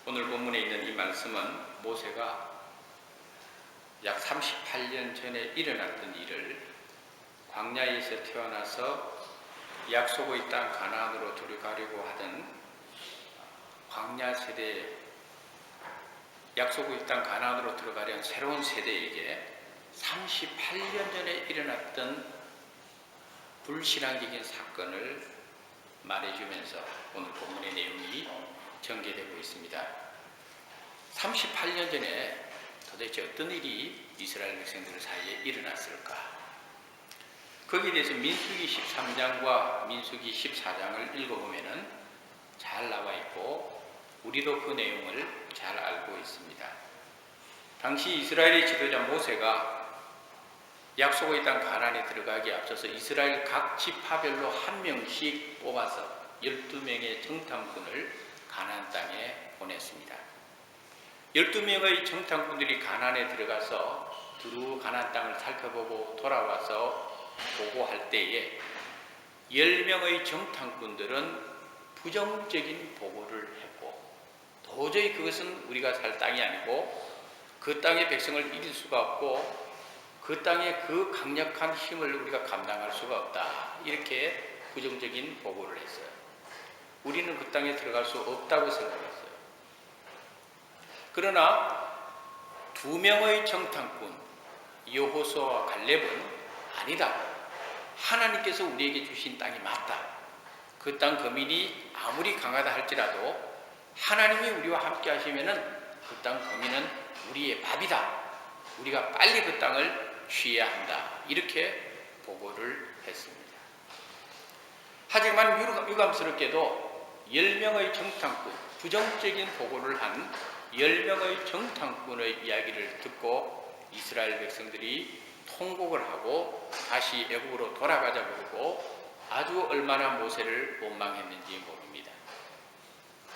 오늘 본문에 있는 이 말씀은 모세가 약 38년 전에 일어났던 일을 광야에서 태어나서 약속의 땅 가나안으로 들어가려고 하던 광야 세대, 약속의 땅 가나안으로 들어가려는 새로운 세대에게 38년 전에 일어났던 불신앙적인 사건을 말해주면서 오늘 본문의 내용이 전개되고 있습니다. 38년 전에 도대체 어떤 일이 이스라엘 백성들 사이에 일어났을까? 거기에 대해서 민수기 13장과 민수기 14장을 읽어보면 잘 나와 있고 우리도 그 내용을 잘 알고 있습니다. 당시 이스라엘의 지도자 모세가 약속의 땅 가나안에 들어가기 앞서서 이스라엘 각 지파별로 한 명씩 뽑아서 12명의 정탐꾼을 가나안 땅에 보냈습니다. 12명의 정탐꾼들이 가나안에 들어가서 두루 가나안 땅을 살펴보고 돌아와서 보고할 때에 10명의 정탐꾼들은 부정적인 보고를 했고 도저히 그것은 우리가 살 땅이 아니고 그 땅의 백성을 이길 수가 없고 그 땅의 그 강력한 힘을 우리가 감당할 수가 없다. 이렇게 부정적인 보고를 했어요. 우리는 그 땅에 들어갈 수 없다고 생각했어요. 그러나 2명의 정탐꾼 여호수아와 갈렙은 아니다. 하나님께서 우리에게 주신 땅이 맞다. 그 땅 거민이 아무리 강하다 할지라도 하나님이 우리와 함께 하시면은 그 땅 거민은 우리의 밥이다. 우리가 빨리 그 땅을 취해야 한다. 이렇게 보고를 했습니다. 하지만 유감스럽게도 10명의 정탐꾼, 부정적인 보고를 한 10명의 정탐꾼의 이야기를 듣고 이스라엘 백성들이 통곡을 하고 다시 애국으로 돌아가자 그러고 아주 얼마나 모세를 원망했는지 모릅니다.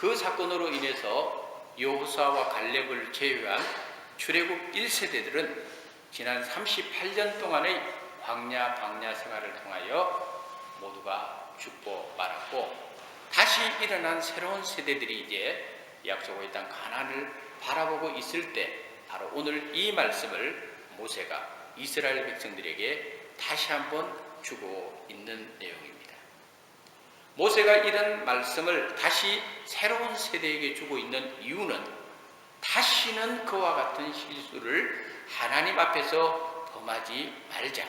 그 사건으로 인해서 여호수아와 갈렙을 제외한 출애굽 1세대들은 지난 38년 동안의 광야 방야 생활을 통하여 모두가 죽고 말았고 다시 일어난 새로운 세대들이 이제 약속의 땅 가나안을 바라보고 있을 때 바로 오늘 이 말씀을 모세가 이스라엘 백성들에게 다시 한번 주고 있는 내용입니다. 모세가 이런 말씀을 다시 새로운 세대에게 주고 있는 이유는 다시는 그와 같은 실수를 하나님 앞에서 범하지 말자.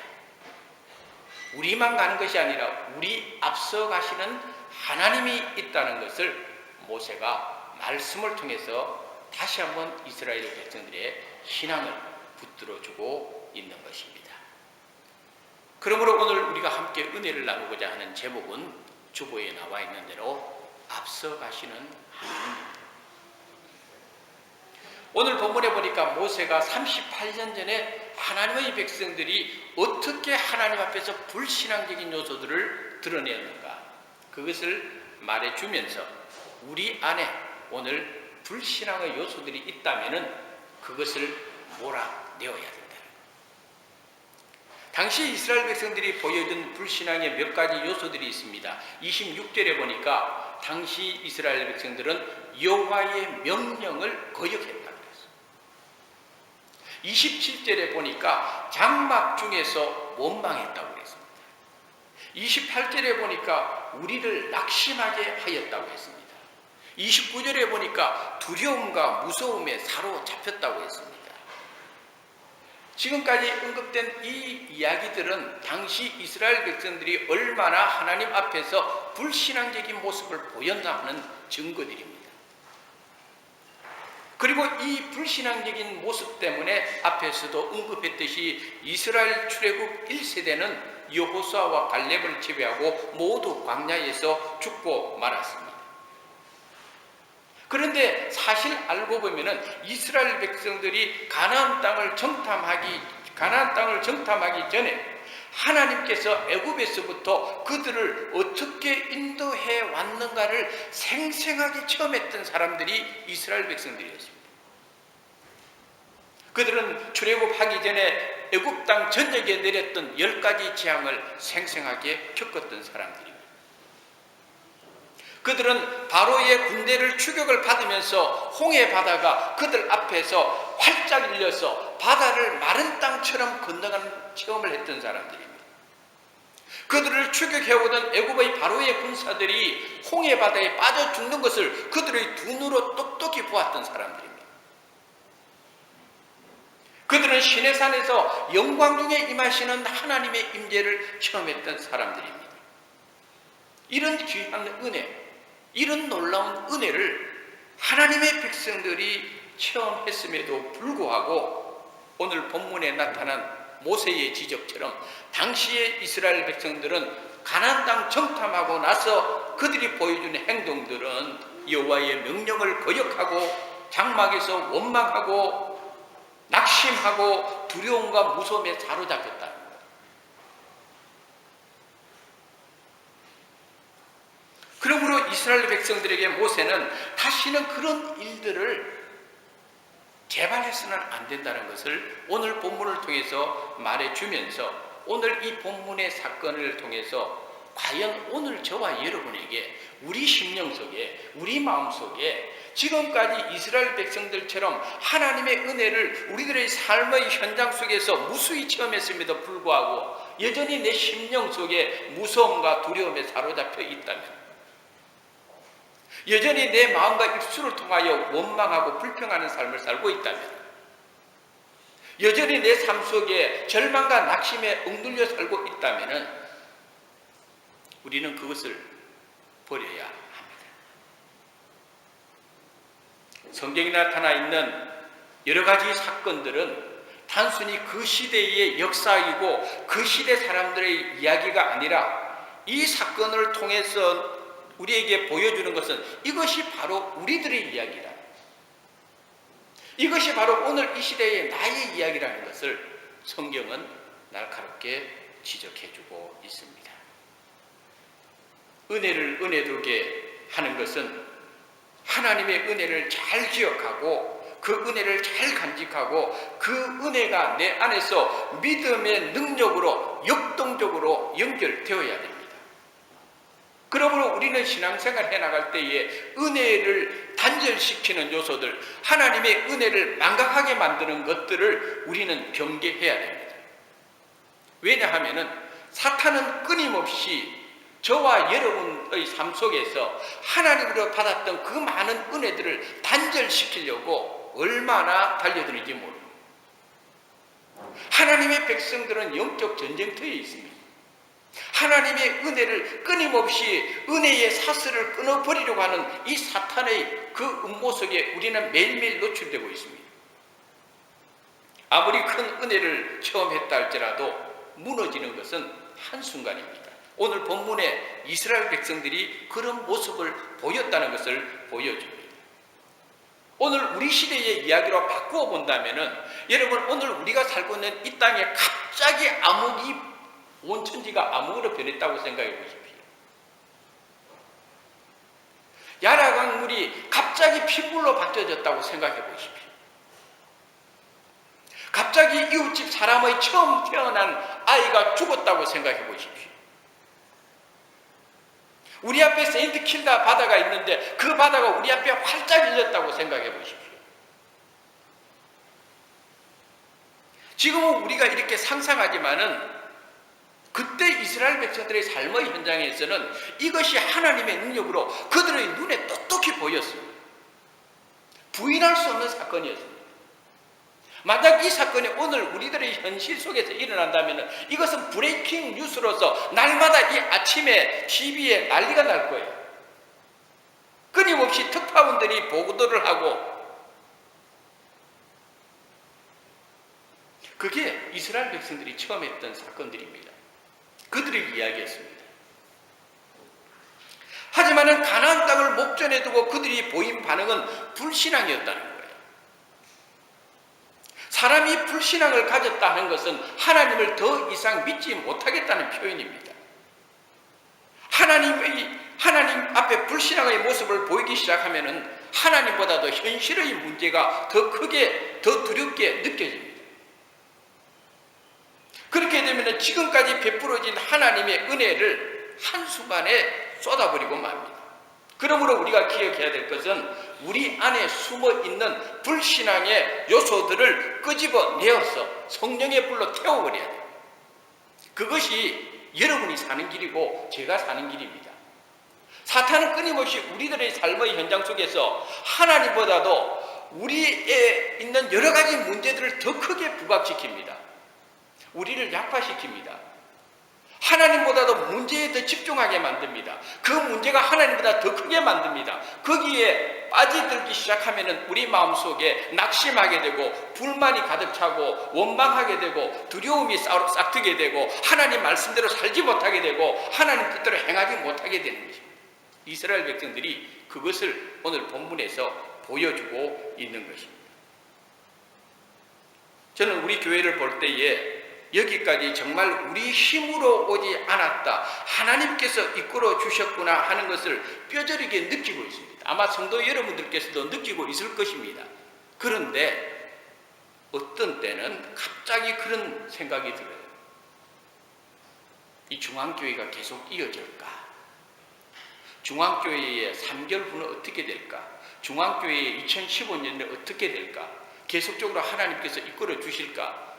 우리만 가는 것이 아니라 우리 앞서 가시는 하나님이 있다는 것을 모세가 말씀을 통해서 다시 한번 이스라엘 백성들의 신앙을 붙들어주고 있는 것입니다. 그러므로 오늘 우리가 함께 은혜를 나누고자 하는 제목은 주보에 나와 있는 대로 앞서 가시는 하나님입니다. 오늘 본문에 보니까 모세가 38년 전에 하나님의 백성들이 어떻게 하나님 앞에서 불신앙적인 요소들을 드러내었는가 그것을 말해주면서 우리 안에 오늘 불신앙의 요소들이 있다면 그것을 몰아내어야 된다. 당시 이스라엘 백성들이 보여준 불신앙의 몇 가지 요소들이 있습니다. 26절에 보니까 당시 이스라엘 백성들은 여호와의 명령을 거역했다. 27절에 보니까 장막 중에서 원망했다고 그랬습니다. 28절에 보니까 우리를 낙심하게 하였다고 했습니다. 29절에 보니까 두려움과 무서움에 사로잡혔다고 했습니다. 지금까지 언급된 이 이야기들은 당시 이스라엘 백성들이 얼마나 하나님 앞에서 불신앙적인 모습을 보였나 하는 증거들입니다. 그리고 이 불신앙적인 모습 때문에 앞에서도 언급했듯이 이스라엘 출애굽 1세대는 여호수아와 갈렙을 제외하고 모두 광야에서 죽고 말았습니다. 그런데 사실 알고 보면은 이스라엘 백성들이 가나안 땅을 정탐하기 전에 하나님께서 애굽에서부터 그들을 어떻게 인도해 왔는가를 생생하게 체험했던 사람들이 이스라엘 백성들이었습니다. 그들은 출애굽하기 전에 애굽 땅 전역에 내렸던 10가지 재앙을 생생하게 겪었던 사람들입니다. 그들은 바로의 군대를 추격을 받으면서 홍해 바다가 그들 앞에서 활짝 열려서 바다를 마른 땅처럼 건너가는 체험을 했던 사람들입니다. 그들을 추격해오던 애굽의 바로의 군사들이 홍해 바다에 빠져 죽는 것을 그들의 두 눈으로 똑똑히 보았던 사람들입니다. 그들은 시내산에서 영광 중에 임하시는 하나님의 임재를 체험했던 사람들입니다. 이런 귀한 은혜, 이런 놀라운 은혜를 하나님의 백성들이 체험했음에도 불구하고 오늘 본문에 나타난 모세의 지적처럼 당시의 이스라엘 백성들은 가나안 땅 정탐하고 나서 그들이 보여준 행동들은 여호와의 명령을 거역하고 장막에서 원망하고 낙심하고 두려움과 무서움에 사로잡혔다는 거예요. 그러므로 이스라엘 백성들에게 모세는 다시는 그런 일들을 재발해서는 안 된다는 것을 오늘 본문을 통해서 말해주면서 오늘 이 본문의 사건을 통해서 과연 오늘 저와 여러분에게 우리 심령 속에 우리 마음 속에 지금까지 이스라엘 백성들처럼 하나님의 은혜를 우리들의 삶의 현장 속에서 무수히 체험했음에도 불구하고 여전히 내 심령 속에 무서움과 두려움에 사로잡혀 있다면, 여전히 내 마음과 입술을 통하여 원망하고 불평하는 삶을 살고 있다면, 여전히 내 삶 속에 절망과 낙심에 억눌려 살고 있다면 우리는 그것을 버려야 합니다. 성경에 나타나 있는 여러 가지 사건들은 단순히 그 시대의 역사이고 그 시대 사람들의 이야기가 아니라 이 사건을 통해서 우리에게 보여주는 것은 이것이 바로 우리들의 이야기다. 이것이 바로 오늘 이 시대의 나의 이야기라는 것을 성경은 날카롭게 지적해주고 있습니다. 은혜를 은혜되게 하는 것은 하나님의 은혜를 잘 기억하고 그 은혜를 잘 간직하고 그 은혜가 내 안에서 믿음의 능력으로 역동적으로 연결되어야 됩니다. 그러므로 우리는 신앙생활 해나갈 때에 은혜를 단절시키는 요소들, 하나님의 은혜를 망각하게 만드는 것들을 우리는 경계해야 됩니다. 왜냐하면 사탄은 끊임없이 저와 여러분의 삶 속에서 하나님으로 받았던 그 많은 은혜들을 단절시키려고 얼마나 달려드는지 모릅니다. 하나님의 백성들은 영적 전쟁터에 있습니다. 하나님의 은혜를 끊임없이 은혜의 사슬을 끊어버리려고 하는 이 사탄의 그 음모 속에 우리는 매일매일 노출되고 있습니다. 아무리 큰 은혜를 체험했다 할지라도 무너지는 것은 한순간입니다. 오늘 본문에 이스라엘 백성들이 그런 모습을 보였다는 것을 보여줍니다. 오늘 우리 시대의 이야기로 바꾸어 본다면은 여러분, 오늘 우리가 살고 있는 이 땅에 갑자기 암흑이 온 천지가 암흑으로 변했다고 생각해 보십시오. 야라강물이 갑자기 핏물로 바뀌어졌다고 생각해 보십시오. 갑자기 이웃집 사람의 처음 태어난 아이가 죽었다고 생각해 보십시오. 우리 앞에 세인트 킬다 바다가 있는데 그 바다가 우리 앞에 활짝 열렸다고 생각해 보십시오. 지금은 우리가 이렇게 상상하지만은 그때 이스라엘 백성들의 삶의 현장에서는 이것이 하나님의 능력으로 그들의 눈에 똑똑히 보였습니다. 부인할 수 없는 사건이었습니다. 만약 이 사건이 오늘 우리들의 현실 속에서 일어난다면 이것은 브레이킹 뉴스로서 날마다 이 아침에 TV에 난리가 날 거예요. 끊임없이 특파원들이 보도를 하고, 그게 이스라엘 백성들이 처음 했던 사건들입니다. 그들의 이야기였습니다. 하지만은 가나안 땅을 목전에 두고 그들이 보인 반응은 불신앙이었다는 거예요. 사람이 불신앙을 가졌다 하는 것은 하나님을 더 이상 믿지 못하겠다는 표현입니다. 하나님 앞에 불신앙의 모습을 보이기 시작하면은 하나님보다도 현실의 문제가 더 크게, 더 두렵게 느껴집니다. 그렇게 되면 지금까지 베풀어진 하나님의 은혜를 한순간에 쏟아버리고 맙니다. 그러므로 우리가 기억해야 될 것은 우리 안에 숨어 있는 불신앙의 요소들을 끄집어내어서 성령의 불로 태워버려야 돼요. 그것이 여러분이 사는 길이고 제가 사는 길입니다. 사탄은 끊임없이 우리들의 삶의 현장 속에서 하나님보다도 우리에 있는 여러 가지 문제들을 더 크게 부각시킵니다. 우리를 약화시킵니다. 하나님보다도 문제에 더 집중하게 만듭니다. 그 문제가 하나님보다 더 크게 만듭니다. 거기에 빠져들기 시작하면 우리 마음속에 낙심하게 되고 불만이 가득 차고 원망하게 되고 두려움이 싹트게 되고 하나님 말씀대로 살지 못하게 되고 하나님 뜻대로 행하지 못하게 되는 것입니다. 이스라엘 백성들이 그것을 오늘 본문에서 보여주고 있는 것입니다. 저는 우리 교회를 볼 때에 여기까지 정말 우리 힘으로 오지 않았다, 하나님께서 이끌어 주셨구나 하는 것을 뼈저리게 느끼고 있습니다. 아마 성도 여러분들께서도 느끼고 있을 것입니다. 그런데 어떤 때는 갑자기 그런 생각이 들어요. 이 중앙교회가 계속 이어질까? 중앙교회의 3개월 후는 어떻게 될까? 중앙교회의 2015년에 어떻게 될까? 계속적으로 하나님께서 이끌어 주실까?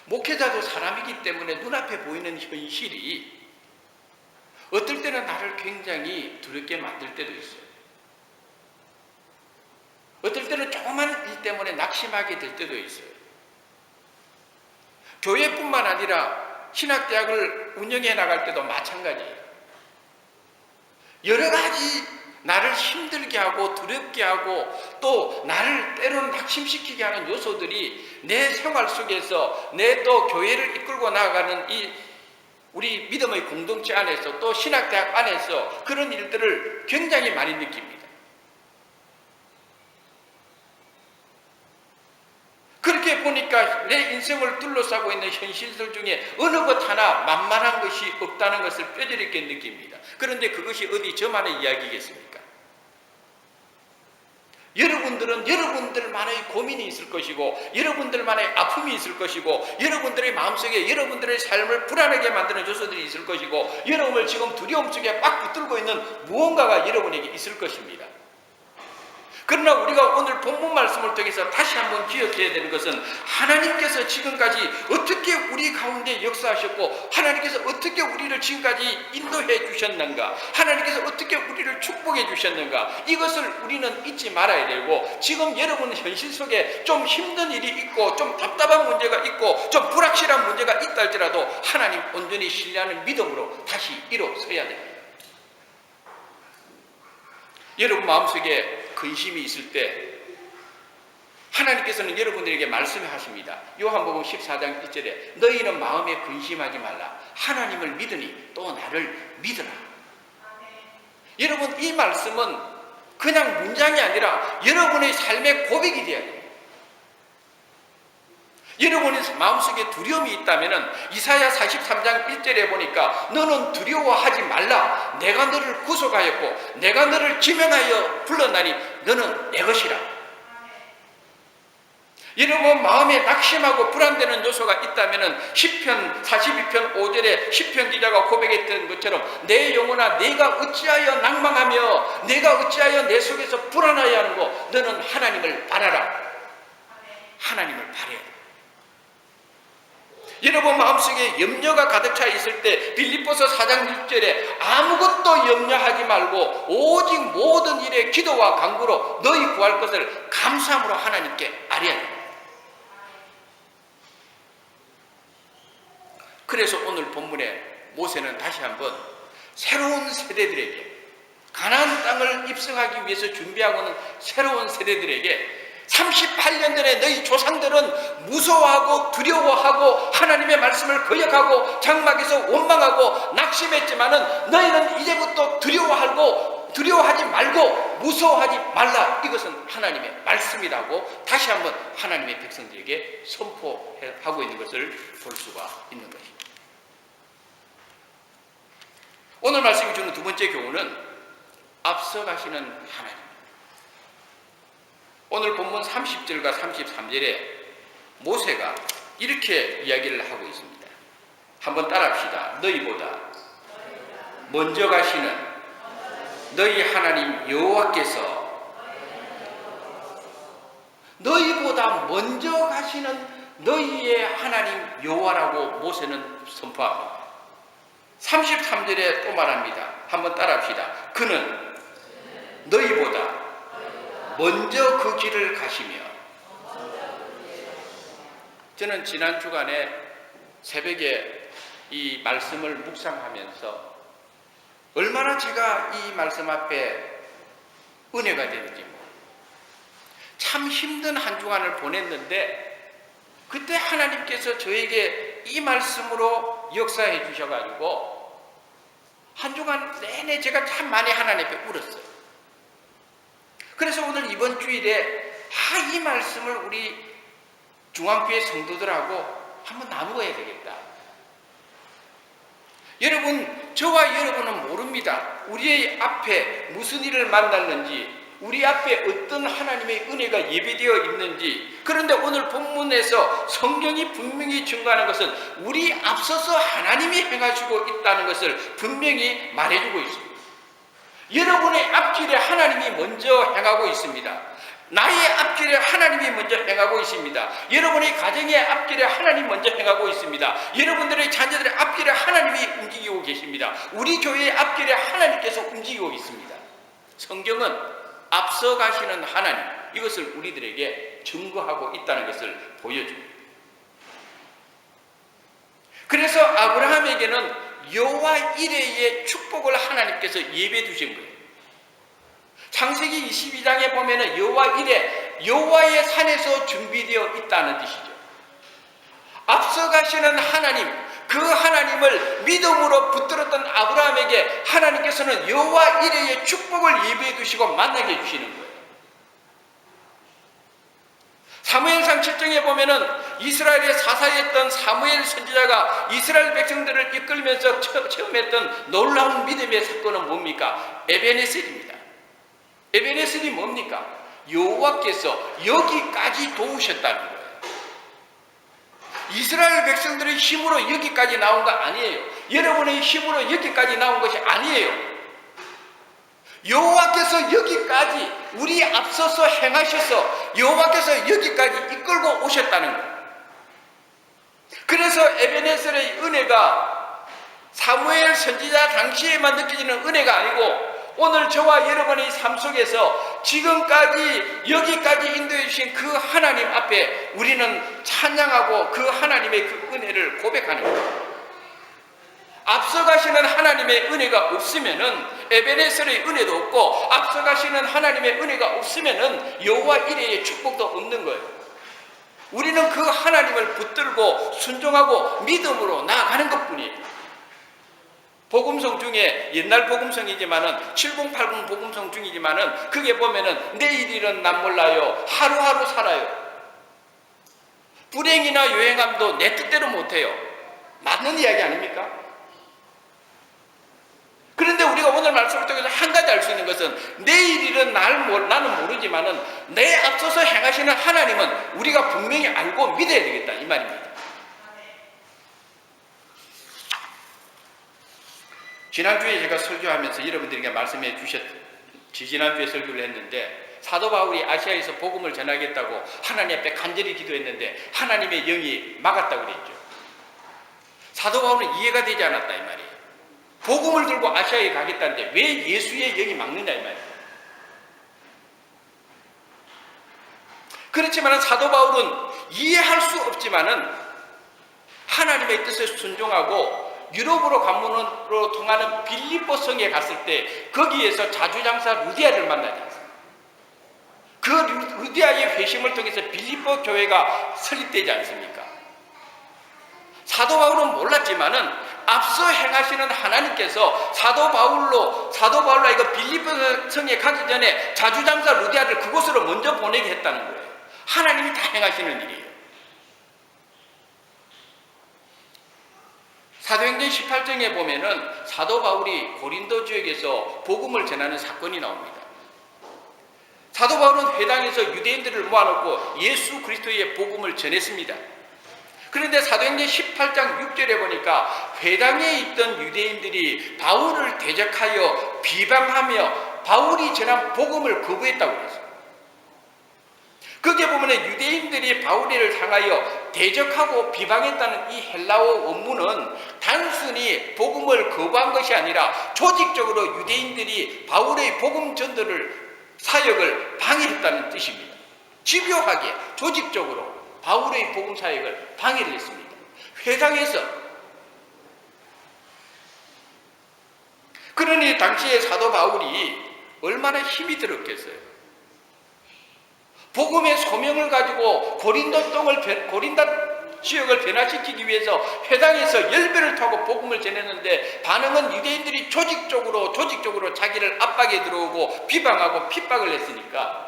목회자도 사람이기 때문에 눈앞에 보이는 현실이 어떨 때는 나를 굉장히 두렵게 만들 때도 있어요. 어떨 때는 조그만 일 때문에 낙심하게 될 때도 있어요. 교회뿐만 아니라 신학대학을 운영해 나갈 때도 마찬가지예요. 여러 가지 나를 힘들게 하고 두렵게 하고 또 나를 때로는 낙심시키게 하는 요소들이 내 생활 속에서 내 또 교회를 이끌고 나아가는 이 우리 믿음의 공동체 안에서 또 신학대학 안에서 그런 일들을 굉장히 많이 느낍니다. 그렇게 보니까 내 인생을 둘러싸고 있는 현실들 중에 어느 것 하나 만만한 것이 없다는 것을 뼈저리 있게 느낍니다. 그런데 그것이 어디 저만의 이야기겠습니까? 여러분들은 여러분들만의 고민이 있을 것이고 여러분들만의 아픔이 있을 것이고 여러분들의 마음속에 여러분들의 삶을 불안하게 만드는 요소들이 있을 것이고 여러분을 지금 두려움 속에 꽉 붙들고 있는 무언가가 여러분에게 있을 것입니다. 그러나 우리가 오늘 본문 말씀을 통해서 다시 한번 기억해야 되는 것은 하나님께서 지금까지 어떻게 우리 가운데 역사하셨고 하나님께서 어떻게 우리를 지금까지 인도해 주셨는가, 하나님께서 어떻게 우리를 축복해 주셨는가, 이것을 우리는 잊지 말아야 되고 지금 여러분 현실 속에 좀 힘든 일이 있고 좀 답답한 문제가 있고 좀 불확실한 문제가 있다 할지라도 하나님 온전히 신뢰하는 믿음으로 다시 일어서야 됩니다. 여러분 마음속에 근심이 있을 때 하나님께서는 여러분들에게 말씀하십니다. 요한복음 14장 1절에 너희는 마음에 근심하지 말라. 하나님을 믿으니 또 나를 믿으라. 여러분 이 말씀은 그냥 문장이 아니라 여러분의 삶의 고백이 되어야 됩니다. 여러분의 마음속에 두려움이 있다면 이사야 43장 1절에 보니까 너는 두려워하지 말라. 내가 너를 구속하였고 내가 너를 지명하여 불렀나니 너는 내 것이라. 여러분 마음에 낙심하고 불안되는 요소가 있다면 시편 42편 5절에 시편 기자가 고백했던 것처럼 내 영혼아 내가 어찌하여 낭망하며 내가 어찌하여 내 속에서 불안하여 하는고 너는 하나님을 바라라. 하나님을 바라야 돼. 여러분 마음속에 염려가 가득 차 있을 때 빌립보서 4장 6절에 아무것도 염려하지 말고 오직 모든 일에 기도와 간구로 너희 구할 것을 감사함으로 하나님께 아뢰야 됩니다. 그래서 오늘 본문에 모세는 다시 한번 새로운 세대들에게 가나안 땅을 입성하기 위해서 준비하고 있는 새로운 세대들에게 38년 전에 너희 조상들은 무서워하고 두려워하고 하나님의 말씀을 거역하고 장막에서 원망하고 낙심했지만은 너희는 이제부터 두려워하지 말고 무서워하지 말라. 이것은 하나님의 말씀이라고 다시 한번 하나님의 백성들에게 선포하고 있는 것을 볼 수가 있는 것입니다. 오늘 말씀이 주는 두 번째 교훈은 앞서가시는 하나님. 오늘 본문 30절과 33절에 모세가 이렇게 이야기를 하고 있습니다. 한번 따라합시다. 너희보다 먼저 가시는 너희 하나님 여호와께서, 너희보다 먼저 가시는 너희의 하나님 여호와라고 모세는 선포합니다. 33절에 또 말합니다. 한번 따라합시다. 그는 너희보다 먼저 그 길을 가시며. 저는 지난 주간에 새벽에 이 말씀을 묵상하면서 얼마나 제가 이 말씀 앞에 은혜가 되는지, 참 힘든 한 주간을 보냈는데 그때 하나님께서 저에게 이 말씀으로 역사해 주셔가지고 한 주간 내내 제가 참 많이 하나님 앞에 울었어요. 그래서 오늘 이번 주일에 이 말씀을 우리 중앙교회 성도들하고 한번 나누어야 되겠다. 여러분, 저와 여러분은 모릅니다. 우리의 앞에 무슨 일을 만났는지, 우리 앞에 어떤 하나님의 은혜가 예배되어 있는지. 그런데 오늘 본문에서 성경이 분명히 증거하는 것은 우리 앞서서 하나님이 행하시고 있다는 것을 분명히 말해주고 있습니다. 여러분의 앞길에 하나님이 먼저 행하고 있습니다. 나의 앞길에 하나님이 먼저 행하고 있습니다. 여러분의 가정의 앞길에 하나님 먼저 행하고 있습니다. 여러분들의 자녀들의 앞길에 하나님이 움직이고 계십니다. 우리 교회의 앞길에 하나님께서 움직이고 있습니다. 성경은 앞서 가시는 하나님, 이것을 우리들에게 증거하고 있다는 것을 보여줍니다. 그래서 아브라함에게는 여호와 이레의 축복을 하나님께서 예배해 주신 거예요. 창세기 22장에 보면은 여호와 이레, 여호와의 산에서 준비되어 있다는 뜻이죠. 앞서 가시는 하나님, 그 하나님을 믿음으로 붙들었던 아브라함에게 하나님께서는 여호와 이레의 축복을 예배해 주시고 만나게 해주시는 거예요. 사무엘상 7장에 보면은 이스라엘의 사사였던 사무엘 선지자가 이스라엘 백성들을 이끌면서 처음 했던 놀라운 믿음의 사건은 뭡니까? 에베네셀입니다. 에베네셀이 뭡니까? 여호와께서 여기까지 도우셨다는 거예요. 이스라엘 백성들의 힘으로 여기까지 나온 거 아니에요. 여러분의 힘으로 여기까지 나온 것이 아니에요. 여호와께서 여기까지 우리 앞서서 행하셔서 여호와께서 여기까지 이끌고 오셨다는 거예요. 그래서 에베네셀의 은혜가 사무엘 선지자 당시에만 느껴지는 은혜가 아니고 오늘 저와 여러분의 삶 속에서 지금까지 여기까지 인도해 주신 그 하나님 앞에 우리는 찬양하고 그 하나님의 그 은혜를 고백하는 거예요. 앞서 가시는 하나님의 은혜가 없으면은 에베네셀의 은혜도 없고 앞서 가시는 하나님의 은혜가 없으면은 여호와 이레의 축복도 없는 거예요. 우리는 그 하나님을 붙들고 순종하고 믿음으로 나아가는 것뿐이에요. 복음성 중에 옛날 복음성이지만은 7080 복음성 중이지만은 그게 보면은 내일 일은 난 몰라요. 하루하루 살아요. 불행이나 요행함도 내 뜻대로 못해요. 맞는 이야기 아닙니까? 그런데 우리가 오늘 말씀을 통해서 한 가지 알 수 있는 것은 내일 일은 나는 모르지만은 내 앞서서 행하시는 하나님은 우리가 분명히 알고 믿어야 되겠다 이 말입니다. 지난주에 제가 설교하면서 여러분들에게 말씀해 지난주에 설교를 했는데 사도 바울이 아시아에서 복음을 전하겠다고 하나님 앞에 간절히 기도했는데 하나님의 영이 막았다고 그랬죠. 사도 바울은 이해가 되지 않았다 이 말이에요. 복음을 들고 아시아에 가겠다는데 왜 예수의 영이 막느냐 이 말이에요. 그렇지만 사도 바울은 이해할 수 없지만은 하나님의 뜻에 순종하고 유럽으로 관문으로 통하는 빌립보 성에 갔을 때 거기에서 자주장사 루디아를 만나지 않습니까? 그 루디아의 회심을 통해서 빌립보 교회가 설립되지 않습니까? 사도 바울은 몰랐지만은 앞서 행하시는 하나님께서 사도 바울로 이거 빌립보 성에 가기 전에 자주장사 루디아를 그곳으로 먼저 보내게 했다는 거예요. 하나님이 다 행하시는 일이에요. 사도행전 18장에 보면은 사도 바울이 고린도 지역에서 복음을 전하는 사건이 나옵니다. 사도 바울은 회당에서 유대인들을 모아놓고 예수 그리스도의 복음을 전했습니다. 그런데 사도행전 18장 6절에 보니까 회당에 있던 유대인들이 바울을 대적하여 비방하며 바울이 전한 복음을 거부했다고 그랬어요. 거기에 보면 유대인들이 바울을 향하여 대적하고 비방했다는 이 헬라어 원문은 단순히 복음을 거부한 것이 아니라 조직적으로 유대인들이 바울의 복음 전도를 사역을 방해했다는 뜻입니다. 집요하게 조직적으로 바울의 복음 사역을 방해를 했습니다. 회당에서. 그러니 당시에 사도 바울이 얼마나 힘이 들었겠어요. 복음의 소명을 가지고 고린도 지역을 변화시키기 위해서 회당에서 열배를 타고 복음을 전했는데 반응은 유대인들이 조직적으로 자기를 압박에 들어오고 비방하고 핍박을 했으니까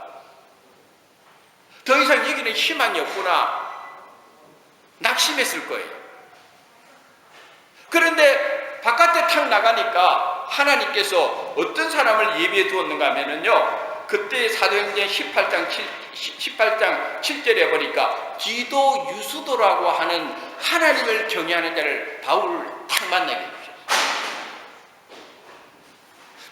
더 이상 여기는 희망이 없구나 낙심했을 거예요. 그런데 바깥에 탁 나가니까 하나님께서 어떤 사람을 예비해 두었는가 하면요, 그때 사도행전 18장 7절에 보니까 디도 유수도라고 하는 하나님을 경외하는 자를 바울을 탁 만나게 해주셨어요.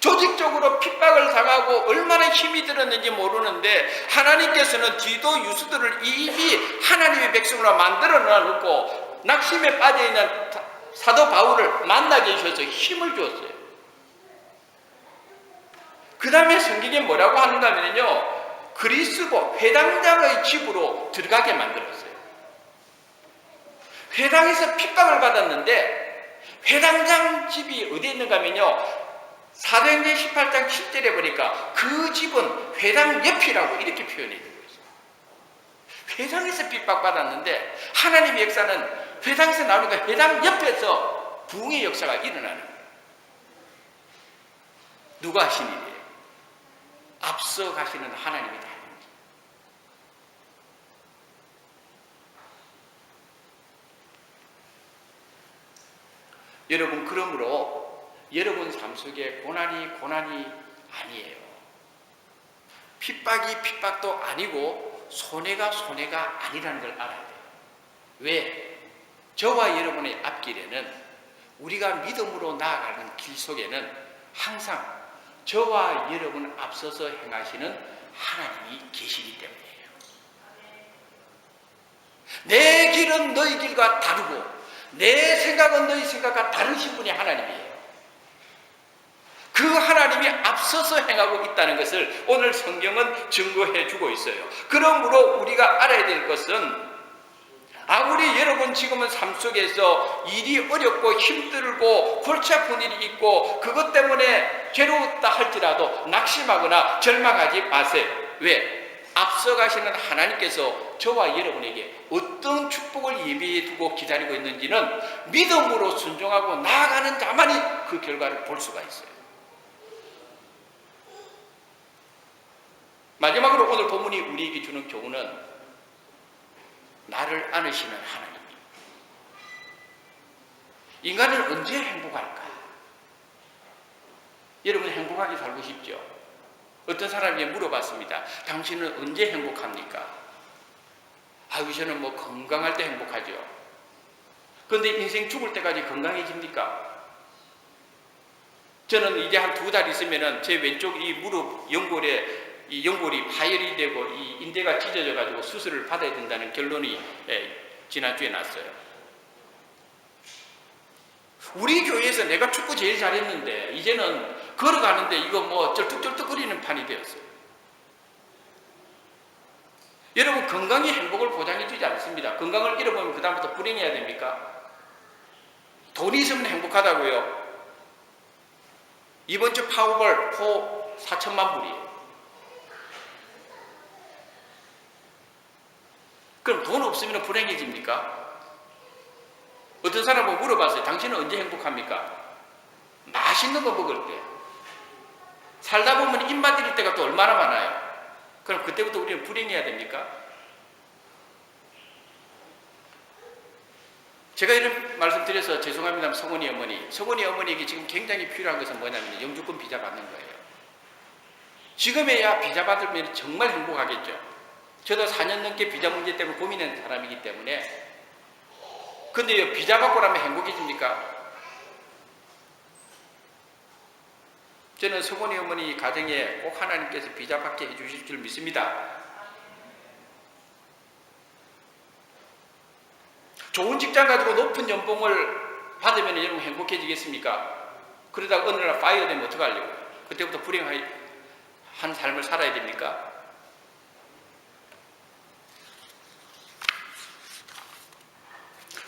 조직적으로 핍박을 당하고 얼마나 힘이 들었는지 모르는데 하나님께서는 디도 유수도를 이미 하나님의 백성으로 만들어 놔놓고 낙심에 빠져있는 사도 바울을 만나게 해주셔서 힘을 주었어요. 그 다음에 성경에 뭐라고 하는가 하면요, 그리스도 회당장의 집으로 들어가게 만들었어요. 회당에서 핍박을 받았는데 회당장 집이 어디에 있는가 하면요, 사도행전 18장 7절에 보니까 그 집은 회당 옆이라고 이렇게 표현해 주고 있어요. 회당에서 핍박받았는데 하나님의 역사는 회당에서 나오니까 회당 옆에서 부흥의 역사가 일어나는 거예요. 누가 하신 일이에요? 앞서 가시는 하나님이 다 합니다. 여러분, 그러므로 여러분 삶 속에 고난이 아니에요. 핍박도 아니고 손해가 아니라는 걸 알아야 돼요. 왜? 저와 여러분의 앞길에는, 우리가 믿음으로 나아가는 길 속에는 항상 저와 여러분 앞서서 행하시는 하나님이 계시기 때문이에요. 내 길은 너희 길과 다르고 내 생각은 너희 생각과 다르신 분이 하나님이에요. 그 하나님이 앞서서 행하고 있다는 것을 오늘 성경은 증거해 주고 있어요. 그러므로 우리가 알아야 될 것은, 아무리 여러분 지금은 삶 속에서 일이 어렵고 힘들고 골치 아픈 일이 있고 그것 때문에 괴로웠다 할지라도 낙심하거나 절망하지 마세요. 왜? 앞서 가시는 하나님께서 저와 여러분에게 어떤 축복을 예비해 두고 기다리고 있는지는 믿음으로 순종하고 나아가는 자만이 그 결과를 볼 수가 있어요. 마지막으로 오늘 본문이 우리에게 주는 교훈은 나를 안으시는 하나님. 인간은 언제 행복할까? 여러분 행복하게 살고 싶죠? 어떤 사람이 물어봤습니다. 당신은 언제 행복합니까? 아유, 저는 뭐 건강할 때 행복하죠. 그런데 인생 죽을 때까지 건강해집니까? 저는 이제 한 2달 있으면은 제 왼쪽 이 무릎 연골에 이 연골이 파열이 되고 이 인대가 찢어져 가지고 수술을 받아야 된다는 결론이 지난주에 났어요. 우리 교회에서 내가 축구 제일 잘했는데 이제는 걸어가는데 이거 뭐 쩔뚝쩔뚝거리는 판이 되었어요. 여러분, 건강이 행복을 보장해 주지 않습니다. 건강을 잃어버리면 그 다음부터 불행해야 됩니까? 돈이 있으면 행복하다고요? 이번 주 파워볼 4천만 불이에요. 그럼 돈 없으면 불행해집니까? 어떤 사람은 물어봤어요. 당신은 언제 행복합니까? 맛있는 거 먹을 때. 살다 보면 입맛 잃을 때가 또 얼마나 많아요. 그럼 그때부터 우리는 불행해야 됩니까? 제가 이런 말씀 드려서 죄송합니다. 성원이 어머니에게 지금 굉장히 필요한 것은 뭐냐면 영주권 비자 받는 거예요. 지금에야 비자 받으면 정말 행복하겠죠. 저도 4년 넘게 비자 문제 때문에 고민한 사람이기 때문에 근데 비자 받고 나면 행복해집니까? 저는 서건이 어머니 가정에 꼭 하나님께서 비자 받게 해주실 줄 믿습니다. 좋은 직장 가지고 높은 연봉을 받으면 여러분 행복해지겠습니까? 그러다가 어느 날 파이어 되면 어떡하려고? 그때부터 불행한 삶을 살아야 됩니까?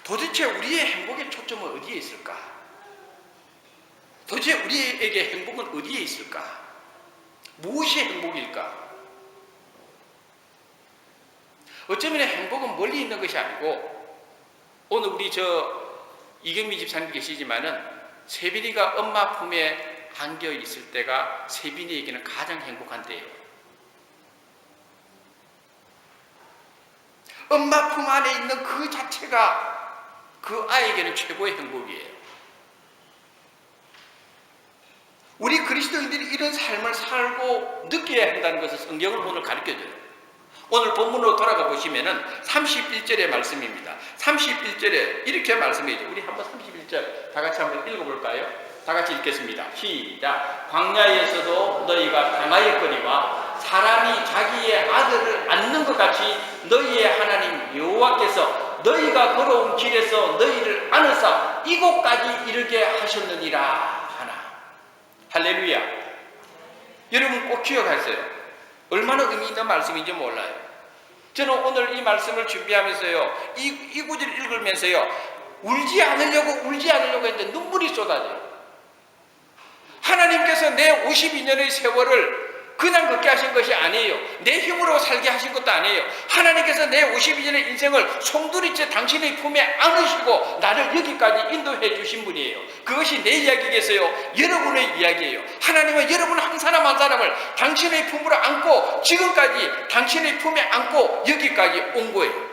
도대체 우리의 행복의 초점은 어디에 있을까? 도대체 우리에게 행복은 어디에 있을까? 무엇이 행복일까? 어쩌면 행복은 멀리 있는 것이 아니고, 오늘 우리 이경미 집사님 계시지만은 세빈이가 엄마 품에 안겨 있을 때가 세빈이에게는 가장 행복한 때예요. 엄마 품 안에 있는 그 자체가 그 아이에게는 최고의 행복이에요. 우리 그리스도인들이 이런 삶을 살고 느껴야 한다는 것을 성경을 오늘 가르쳐줘요. 오늘 본문으로 돌아가 보시면은 31절의 말씀입니다. 31절에 이렇게 말씀해줘. 우리 한번 31절 다 같이 한번 읽어볼까요? 다 같이 읽겠습니다. 시작. 광야에서도 너희가 당하였거니와 사람이 자기의 아들을 안는 것 같이 너희의 하나님 여호와께서 너희가 걸어온 길에서 너희를 안으사 이곳까지 이르게 하셨느니라 하나. 할렐루야. 여러분 꼭 기억하세요. 얼마나 의미 있는 말씀인지 몰라요. 저는 오늘 이 말씀을 준비하면서요, 이 구절을 읽으면서요, 울지 않으려고 했는데 눈물이 쏟아져요. 하나님께서 내 52년의 세월을 그냥 걷게 하신 것이 아니에요. 내 힘으로 살게 하신 것도 아니에요. 하나님께서 내 52년의 인생을 송두리째 당신의 품에 안으시고 나를 여기까지 인도해 주신 분이에요. 그것이 내 이야기겠어요? 여러분의 이야기예요. 하나님은 여러분 한 사람 한 사람을 당신의 품으로 안고 지금까지 당신의 품에 안고 여기까지 온 거예요.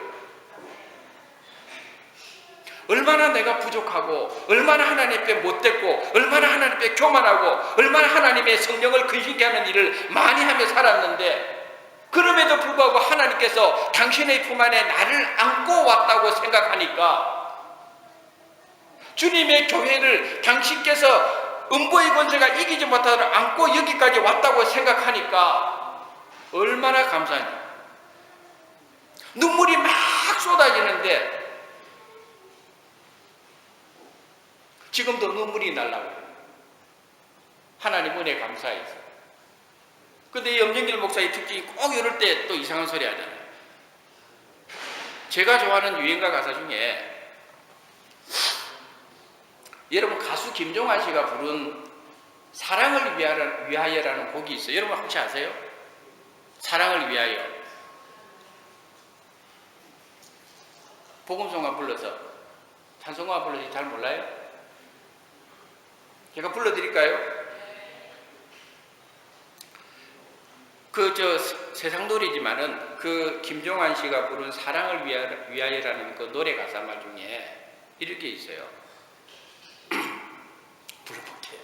얼마나 내가 부족하고, 얼마나 하나님 앞에 못됐고, 얼마나 하나님 앞에 교만하고, 얼마나 하나님의 성령을 근심케 하는 일을 많이 하며 살았는데, 그럼에도 불구하고 하나님께서 당신의 품 안에 나를 안고 왔다고 생각하니까, 주님의 교회를 당신께서 음보의 권세가 이기지 못하도록 안고 여기까지 왔다고 생각하니까 얼마나 감사한지. 눈물이 막 쏟아지는데 지금도 눈물이 날라고. 하나님 은혜 감사해서. 근데 염정길 목사의 특징이 꼭 이럴 때 또 이상한 소리 하잖아요. 제가 좋아하는 유행가 가사 중에 여러분 가수 김종환 씨가 부른 사랑을 위하여라는 곡이 있어요. 여러분 혹시 아세요? 사랑을 위하여. 복음송가 불러서, 찬송가 불러서 잘 몰라요? 제가 불러드릴까요? 세상놀이지만은 그 김종환 씨가 부른 사랑을 위하여라는 그 노래 가사말 중에 이렇게 있어요. 불러볼게요.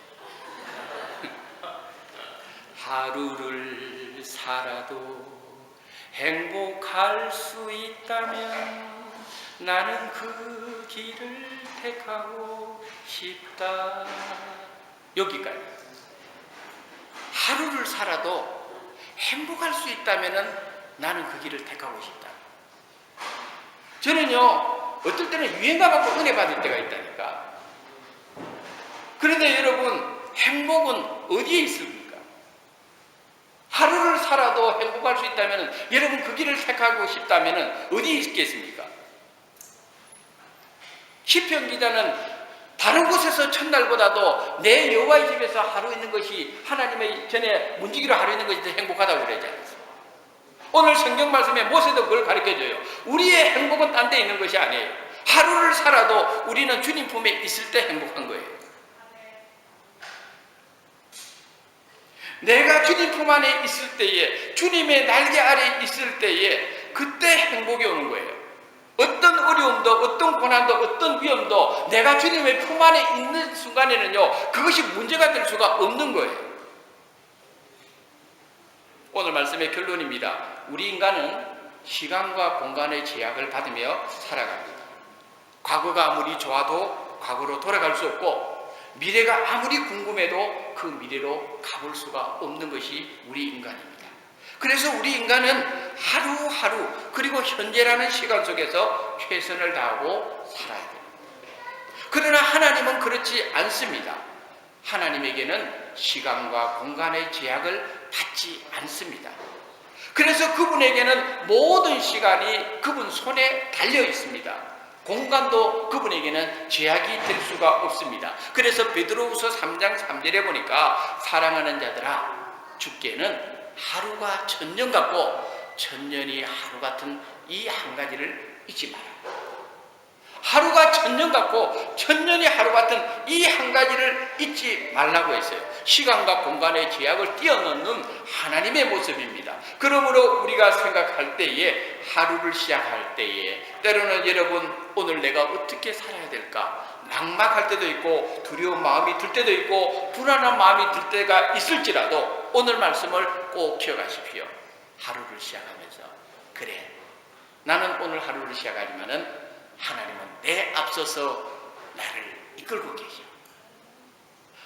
하루를 살아도 행복할 수 있다면 나는 그 길을 택하고 싶다. 여기까지. 하루를 살아도 행복할 수 있다면 나는 그 길을 택하고 싶다. 저는요, 어떨 때는 유행가 받고 은혜 받을 때가 있다니까. 그런데 여러분, 행복은 어디에 있습니까? 하루를 살아도 행복할 수 있다면 여러분 그 길을 택하고 싶다면 어디에 있겠습니까? 시편 기자는 다른 곳에서 첫날보다도 내 여호와의 집에서 하루 있는 것이 하나님의 전에 문지기로 하루 있는 것이 더 행복하다고 그러지 않습니까? 오늘 성경 말씀에 모세도 그걸 가르쳐줘요. 우리의 행복은 딴 데 있는 것이 아니에요. 하루를 살아도 우리는 주님 품에 있을 때 행복한 거예요. 내가 주님 품 안에 있을 때에, 주님의 날개 아래 있을 때에 그때 행복이 오는 거예요. 어떤 어려움도, 어떤 고난도, 어떤 위험도 내가 주님의 품 안에 있는 순간에는요, 그것이 문제가 될 수가 없는 거예요. 오늘 말씀의 결론입니다. 우리 인간은 시간과 공간의 제약을 받으며 살아갑니다. 과거가 아무리 좋아도 과거로 돌아갈 수 없고, 미래가 아무리 궁금해도 그 미래로 가볼 수가 없는 것이 우리 인간입니다. 그래서 우리 인간은 하루하루, 그리고 현재라는 시간 속에서 최선을 다하고 살아야 됩니다. 그러나 하나님은 그렇지 않습니다. 하나님에게는 시간과 공간의 제약을 받지 않습니다. 그래서 그분에게는 모든 시간이 그분 손에 달려 있습니다. 공간도 그분에게는 제약이 될 수가 없습니다. 그래서 베드로후서 3장 3절에 보니까 사랑하는 자들아, 주께는 하루가 천년 같고 천년이 하루 같은 이 한 가지를 잊지 마라. 하루가 천년 같고 천년이 하루 같은 이 한 가지를 잊지 말라고 했어요. 시간과 공간의 제약을 뛰어넘는 하나님의 모습입니다. 그러므로 우리가 생각할 때에, 하루를 시작할 때에, 때로는 여러분, 오늘 내가 어떻게 살아야 될까? 막막할 때도 있고, 두려운 마음이 들 때도 있고, 불안한 마음이 들 때가 있을지라도 오늘 말씀을 꼭 기억하십시오. 하루를 시작하면서, 그래, 나는 오늘 하루를 시작하지만은 하나님은 내 앞서서 나를 이끌고 계셔.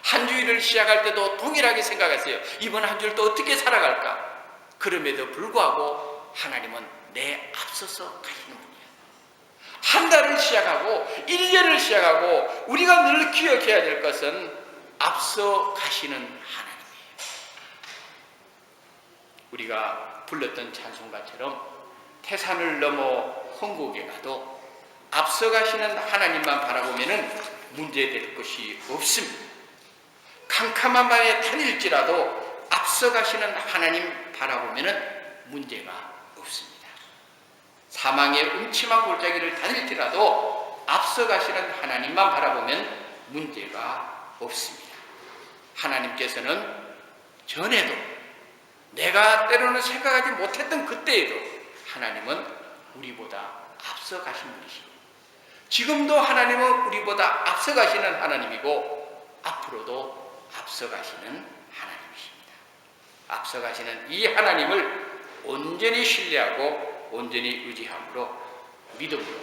한 주일을 시작할 때도 동일하게 생각했어요. 이번 한 주일 또 어떻게 살아갈까? 그럼에도 불구하고 하나님은 내 앞서서 가시는 분이에요. 한 달을 시작하고 1년을 시작하고 우리가 늘 기억해야 될 것은 앞서 가시는 하나님이에요. 우리가 불렀던 찬송가처럼 태산을 넘어 홍곡에 가도 앞서 가시는 하나님만 바라보면 문제될 것이 없습니다. 캄캄한 밤에 다닐지라도 앞서 가시는 하나님 바라보면 문제가 없습니다. 사망의 음침한 골짜기를 다닐지라도 앞서 가시는 하나님만 바라보면 문제가 없습니다. 하나님께서는 전에도, 내가 때로는 생각하지 못했던 그때에도 하나님은 우리보다 앞서 가신 분이십니다. 지금도 하나님은 우리보다 앞서 가시는 하나님이고 앞으로도 앞서 가시는 하나님이십니다. 앞서 가시는 이 하나님을 온전히 신뢰하고 온전히 의지함으로, 믿음으로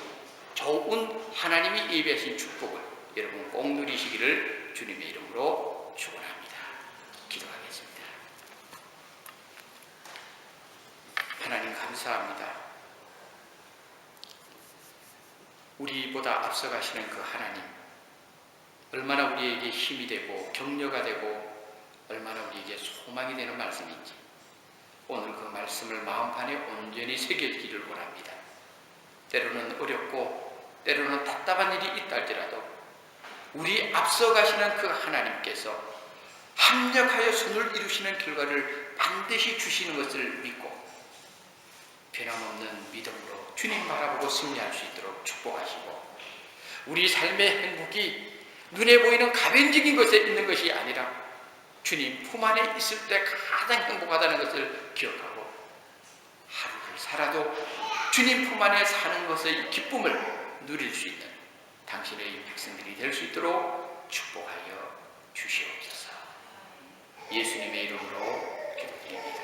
좋은 하나님이 예비하신 축복을 여러분 꼭 누리시기를 주님의 이름으로 축원합니다. 기도하겠습니다. 하나님 감사합니다. 우리보다 앞서 가시는 그 하나님, 얼마나 우리에게 힘이 되고 격려가 되고 얼마나 우리에게 소망이 되는 말씀인지 오늘 그 말씀을 마음판에 온전히 새겨지기를 원합니다. 때로는 어렵고 때로는 답답한 일이 있다 할지라도 우리 앞서 가시는 그 하나님께서 합력하여 선을 이루시는 결과를 반드시 주시는 것을 믿고 변함없는 믿음으로 주님 바라보고 승리할 수 있도록 축복하시고, 우리 삶의 행복이 눈에 보이는 가변적인 것에 있는 것이 아니라 주님 품 안에 있을 때 가장 행복하다는 것을 기억하고, 하루를 살아도 주님 품 안에 사는 것의 기쁨을 누릴 수 있는 당신의 백성들이 될 수 있도록 축복하여 주시옵소서. 예수님의 이름으로 기도드립니다.